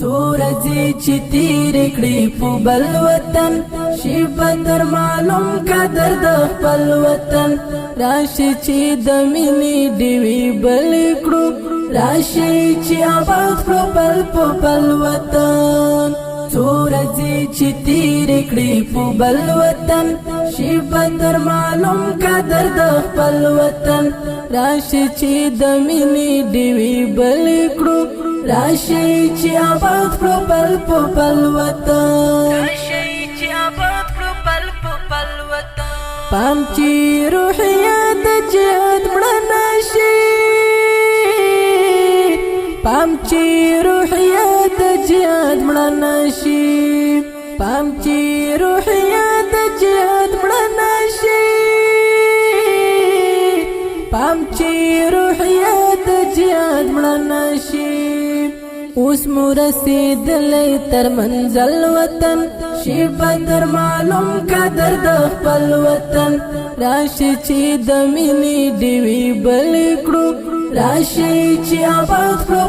ورځې چې تېرې کړې په بل وطن شي بدر معلوم قدر د خپل وطن راشي چې د مینې ډېوې بلې کړو راشي چې آباد کړو په بل وطن ورځې چې تېرې کړې په بل وطن شي بدر معلوم قدر د خپل وطن راشي چې د مینې ډېوې بلې کړو راشي چې آباد کړو په بل وطن راشي چې آباد کړو په بل وطن پام چې روحیه د جهاد مړه شي پام چې روحیه د جهاد مړه شي پام چې روحیه د جهاد مړه شي پام چې روحیه د جهاد مړه شي اوس مو رسیدلی تر منزل وطن شي بدر معلوم قدر د خپل وطن راشي چې د مینې ډېوې بلې کړو راشي چې آباد کړو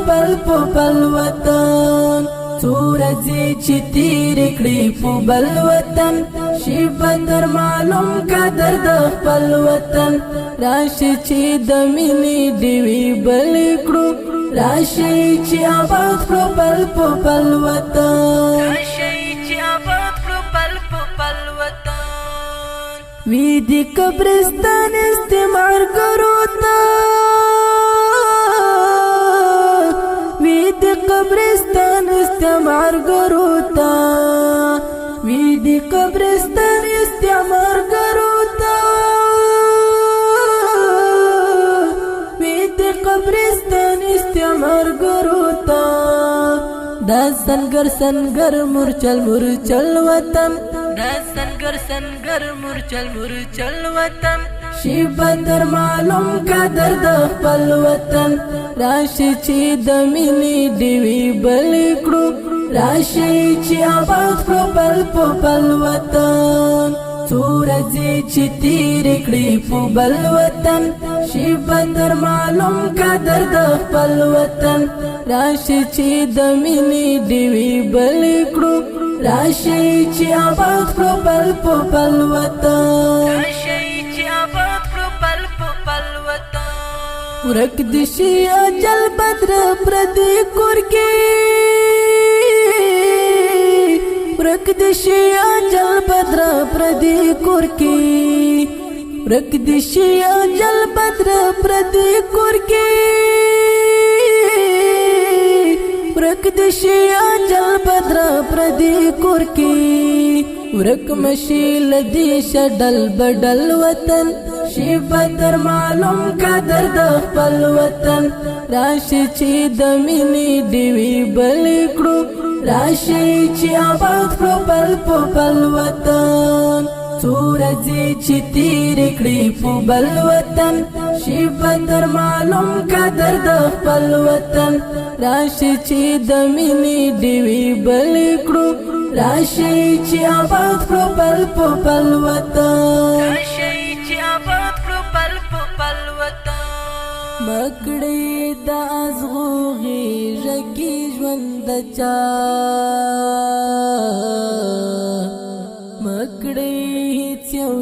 په بل وطن ورځې چې تېرې کړې په بل وطن شي بدر معلوم قدر د خپل وطن راشي چې د مینې ډېوې بلې کړو راشي چې آباد کړو په بل وطن راشي چې آباد کړو په بل وطن وی دې قبرستان استعمار ګرو ته وی دې قبرستان استعمار ګرو ته وی دې قبرستان استعمار ګرو ته وی دې قبرستان استعمار ګرو ته دا سنگر مورچل وطن دا سنگر مورچل وطن شي بدر معلوم قدر د خپل وطن راشي چې د مینې ډېوې بلې کړو راشي چې آباد کړو په بل وطن ورځې چې تېرې کړې په بل وطن شي بدر معلوم قدر د خپل وطن راشي چې د مینې ډېوې بلې کړو راشي چې آباد کړو په بل وطن راشي چې آباد کړو په بل وطن ورک دې شي اجل بدر پردي کور کې ورک دې شي اجل بدر پردي کور کې ورک دې شي اجل بدر پردي کور کې ورک دې شي اجل بدر پردي کور کې ورک مشي لدی شډل بدل وطن شي بدر معلوم قدر د خپل وطن راشي چې د مینې ډېوې بلې کړو راشي چې آباد کړو په بل وطن ورځې چې تېرې کړې په بل وطن شي بدر معلوم قدر د خپل وطن راشي چې د مینې ډېوې بلې کړو راشي چې آباد کړو په بل وطن راشي چې آباد کړو په بل وطن مکړې د ازغو غېږه کې ژوند چا مکړې هیڅ یو